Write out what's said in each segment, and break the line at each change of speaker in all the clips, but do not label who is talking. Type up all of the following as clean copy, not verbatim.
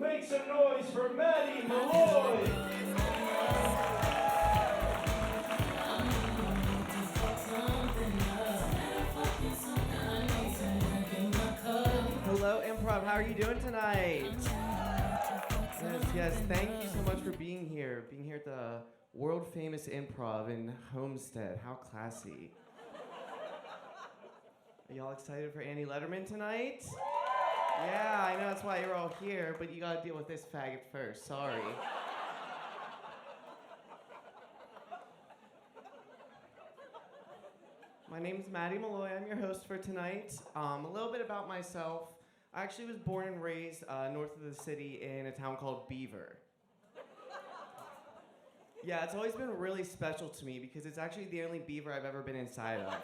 Make some noise for Matty Malloy!
Hello, Improv. How are you doing tonight? Yes, thank you so much for being here at the world-famous Improv in Homestead. How classy. Are y'all excited for Annie Lederman tonight? Yeah, I know that's why you're all here, but you gotta deal with this faggot first. Sorry. My name's Matty Malloy. I'm your host for tonight. A little bit about myself. I actually was born and raised north of the city in a town called Beaver. Yeah, it's always been really special to me because it's actually the only beaver I've ever been inside of.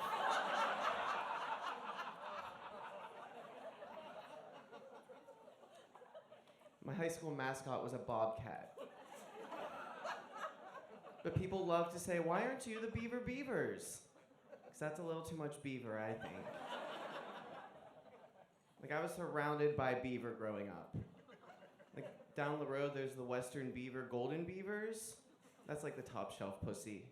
My high school mascot was a bobcat. But people love to say, why aren't you the Beaver Beavers? Because that's a little too much beaver, I think. Like, I was surrounded by beaver growing up. Like, down the road, there's the Western Beaver Golden Beavers. That's like the top shelf pussy.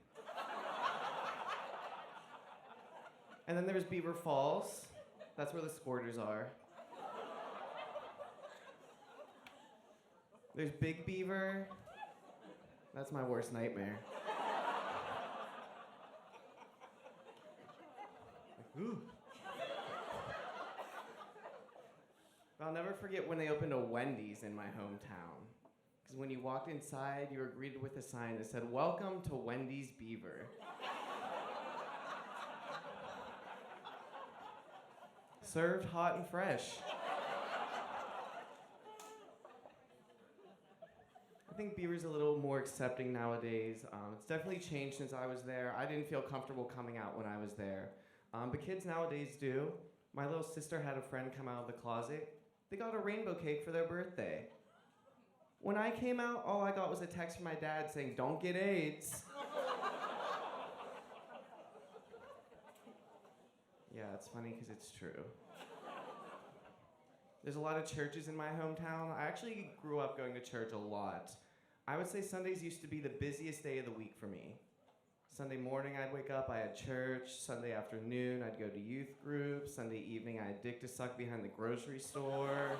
And then there's Beaver Falls. That's where the squirters are. There's Big Beaver. That's my worst nightmare. Like, ooh. I'll never forget when they opened a Wendy's in my hometown. Because when you walked inside, you were greeted with a sign that said, "Welcome to Wendy's Beaver." Served hot and fresh. I think Beaver's a little more accepting nowadays. It's definitely changed since I was there. I didn't feel comfortable coming out when I was there. But kids nowadays do. My little sister had a friend come out of the closet. They got a rainbow cake for their birthday. When I came out, all I got was a text from my dad saying, "Don't get AIDS." Yeah, it's funny because it's true. There's a lot of churches in my hometown. I actually grew up going to church a lot. I would say Sundays used to be the busiest day of the week for me. Sunday morning, I'd wake up, I had church. Sunday afternoon, I'd go to youth group. Sunday evening, I had dick to suck behind the grocery store.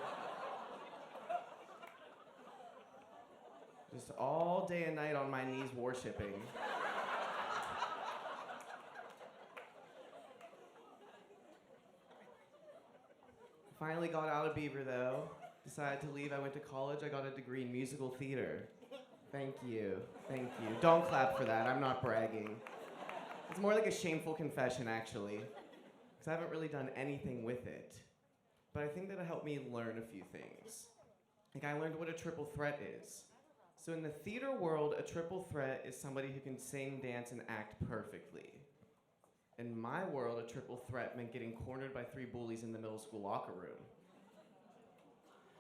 Just all day and night on my knees worshiping. Finally got out of Beaver though. Decided to leave. I went to college. I got a degree in musical theater. Thank you. Thank you. Don't clap for that. I'm not bragging. It's more like a shameful confession, actually, because I haven't really done anything with it. But I think that'll help me learn a few things. Like, I learned what a triple threat is. So in the theater world, a triple threat is somebody who can sing, dance, and act perfectly. In my world, a triple threat meant getting cornered by 3 bullies in the middle school locker room.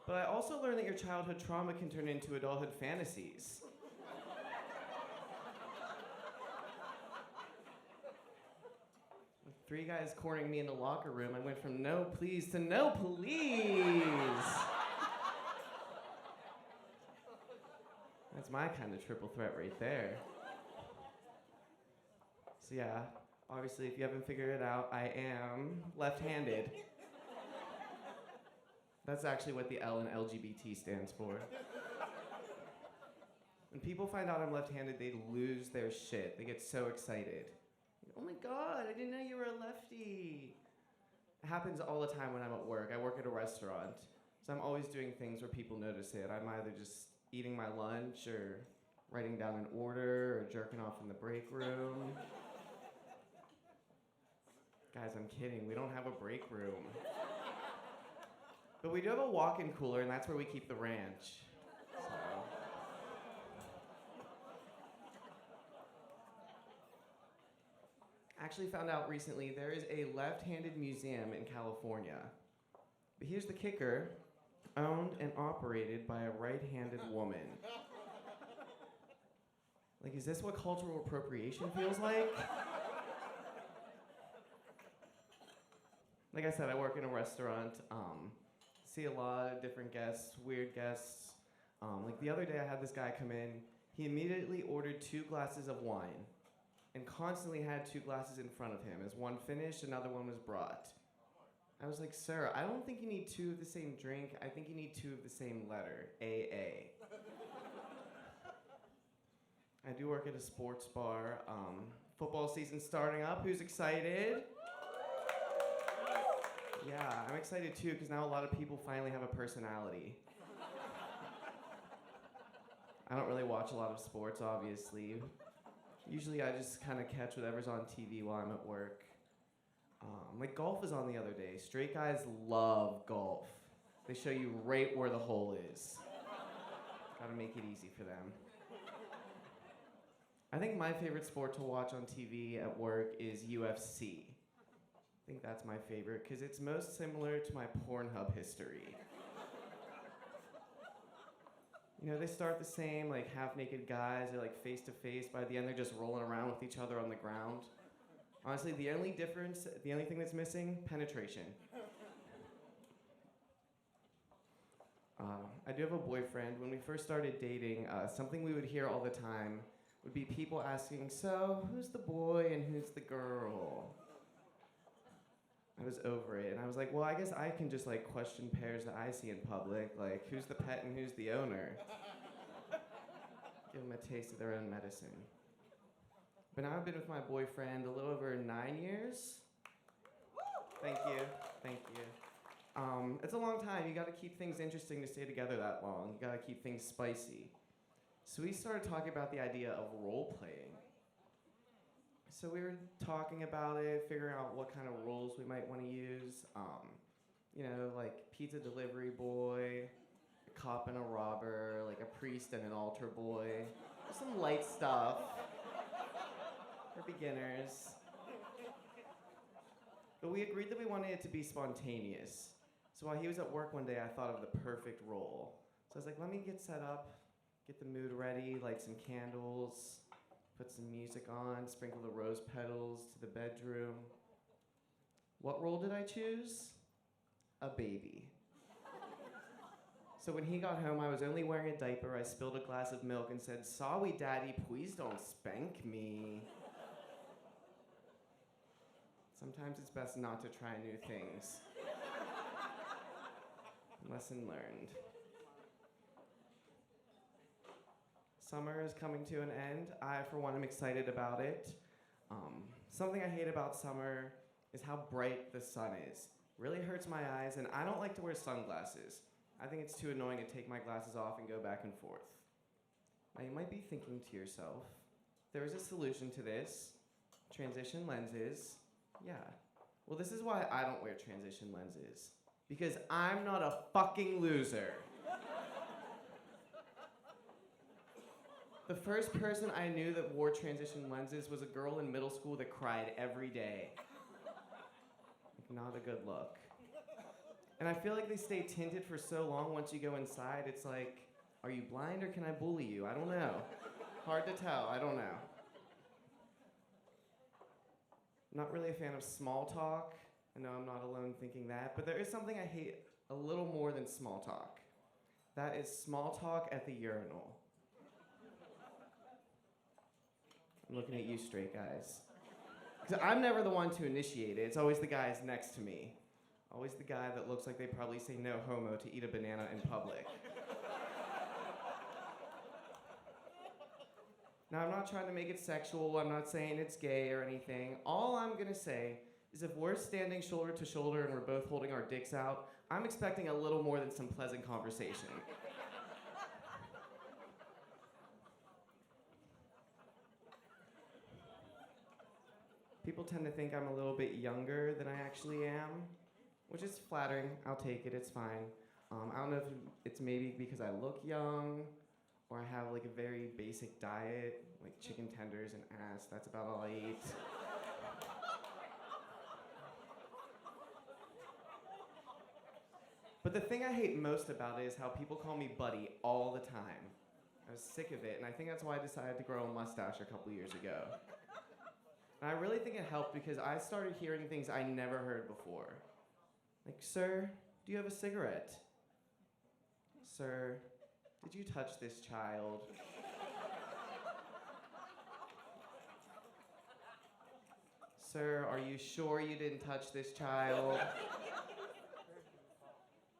But I also learned that your childhood trauma can turn into adulthood fantasies. With 3 guys cornering me in the locker room, I went from no please to no please. That's my kind of triple threat right there. So yeah, obviously if you haven't figured it out, I am left-handed. That's actually what the L in LGBT stands for. When people find out I'm left-handed, they lose their shit. They get so excited. Oh my God, I didn't know you were a lefty. It happens all the time when I'm at work. I work at a restaurant, so I'm always doing things where people notice it. I'm either just eating my lunch or writing down an order or jerking off in the break room. Guys, I'm kidding. We don't have a break room. But we do have a walk-in cooler, and that's where we keep the ranch. So. Actually found out recently there is a left-handed museum in California. But here's the kicker, owned and operated by a right-handed woman. Like, is this what cultural appropriation feels like? Like I said, I work in a restaurant. See a lot of different guests, weird guests. Like the other day, I had this guy come in. He immediately ordered 2 glasses of wine and constantly had 2 glasses in front of him. As one finished, another one was brought. I was like, sir, I don't think you need 2 of the same drink. I think you need 2 of the same letter, AA. I do work at a sports bar. Football season's starting up. Who's excited? Yeah, I'm excited too, because now a lot of people finally have a personality. I don't really watch a lot of sports, obviously. Usually I just kind of catch whatever's on TV while I'm at work. Like golf was on the other day. Straight guys love golf. They show you right where the hole is. Gotta make it easy for them. I think my favorite sport to watch on TV at work is UFC. I think that's my favorite because it's most similar to my Pornhub history. You know, they start the same, like half-naked guys, they're like face to face. By the end, they're just rolling around with each other on the ground. Honestly, the only thing that's missing, penetration. I do have a boyfriend. When we first started dating, something we would hear all the time would be people asking, so who's the boy and who's the girl? I was over it, and I was like, well, I guess I can just like question pairs that I see in public, like who's the pet and who's the owner. Give them a taste of their own medicine. But now I've been with my boyfriend a little over 9 years. Thank you, thank you. It's a long time. You gotta keep things interesting to stay together that long. You gotta keep things spicy. So we started talking about the idea of role playing. So we were talking about it, figuring out what kind of roles we might want to use. You know, like pizza delivery boy, a cop and a robber, like a priest and an altar boy. Just some light stuff for beginners. But we agreed that we wanted it to be spontaneous. So while he was at work one day, I thought of the perfect role. So I was like, let me get set up, get the mood ready, light some candles, put some music on, sprinkle the rose petals to the bedroom. What role did I choose? A baby. So when he got home, I was only wearing a diaper. I spilled a glass of milk and said, sorry, Daddy, please don't spank me. Sometimes it's best not to try new things. Lesson learned. Summer is coming to an end. I, for one, am excited about it. Something I hate about summer is how bright the sun is. Really hurts my eyes, and I don't like to wear sunglasses. I think it's too annoying to take my glasses off and go back and forth. Now you might be thinking to yourself, there is a solution to this. Transition lenses. Yeah. Well, this is why I don't wear transition lenses. Because I'm not a fucking loser. The first person I knew that wore transition lenses was a girl in middle school that cried every day. Not a good look. And I feel like they stay tinted for so long once you go inside, it's like, are you blind or can I bully you? I don't know. Hard to tell, I don't know. Not really a fan of small talk. I know I'm not alone thinking that, but there is something I hate a little more than small talk. That is small talk at the urinal. I'm looking at you straight guys. Because I'm never the one to initiate it. It's always the guys next to me. Always the guy that looks like they probably say no homo to eat a banana in public. Now, I'm not trying to make it sexual. I'm not saying it's gay or anything. All I'm going to say is if we're standing shoulder to shoulder and we're both holding our dicks out, I'm expecting a little more than some pleasant conversation. People tend to think I'm a little bit younger than I actually am, which is flattering. I'll take it, it's fine. I don't know if it's maybe because I look young, or I have like a very basic diet, like chicken tenders and ass, that's about all I eat. But the thing I hate most about it is how people call me buddy all the time. I was sick of it, and I think that's why I decided to grow a mustache a couple years ago. And I really think it helped because I started hearing things I never heard before. Like, sir, do you have a cigarette? Sir, Did you touch this child? Sir, are you sure you didn't touch this child?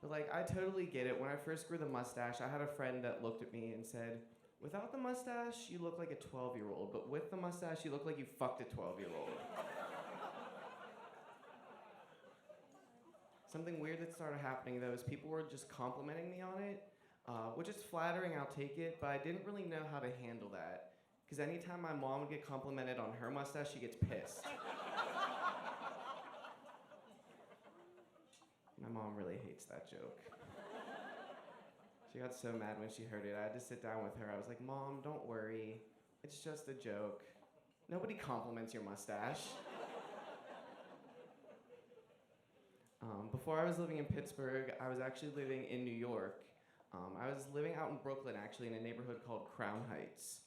But like, I totally get it. When I first grew the mustache, I had a friend that looked at me and said, without the mustache, you look like a 12-year-old, but with the mustache, you look like you fucked a 12-year-old. Something weird that started happening, though, is people were just complimenting me on it, which is flattering, I'll take it, but I didn't really know how to handle that. Because anytime my mom would get complimented on her mustache, she gets pissed. My mom really hates that joke. She got so mad when she heard it. I had to sit down with her. I was like, Mom, don't worry. It's just a joke. Nobody compliments your mustache. Before I was living in Pittsburgh, I was actually living in New York. I was living out in Brooklyn, actually, in a neighborhood called Crown Heights.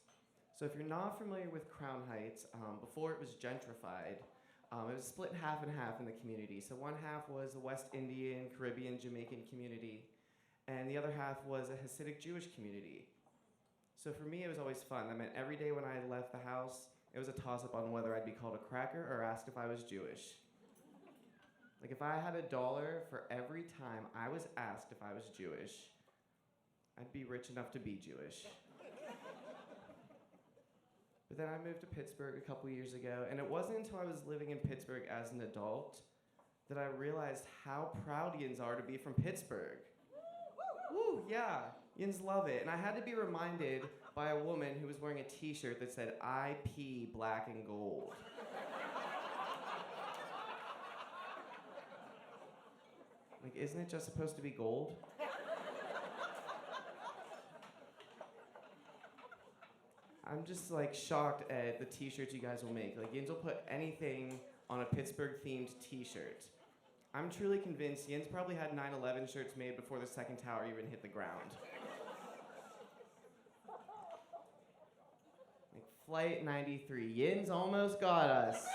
So if you're not familiar with Crown Heights, before it was gentrified, it was split half and half in the community. So one half was a West Indian, Caribbean, Jamaican community, and the other half was a Hasidic Jewish community. So for me, it was always fun. That meant every day when I left the house, it was a toss-up on whether I'd be called a cracker or asked if I was Jewish. Like if I had $1 for every time I was asked if I was Jewish, I'd be rich enough to be Jewish. But then I moved to Pittsburgh a couple years ago, and it wasn't until I was living in Pittsburgh as an adult that I realized how proud Yins are to be from Pittsburgh. Woo, yeah, Yins love it. And I had to be reminded by a woman who was wearing a t-shirt that said, I pee black and gold. Like, isn't it just supposed to be gold? I'm just like shocked at the t-shirts you guys will make. Like Yins will put anything on a Pittsburgh themed t-shirt. I'm truly convinced Yins probably had 9/11 shirts made before the second tower even hit the ground. Like Flight 93, Yins almost got us.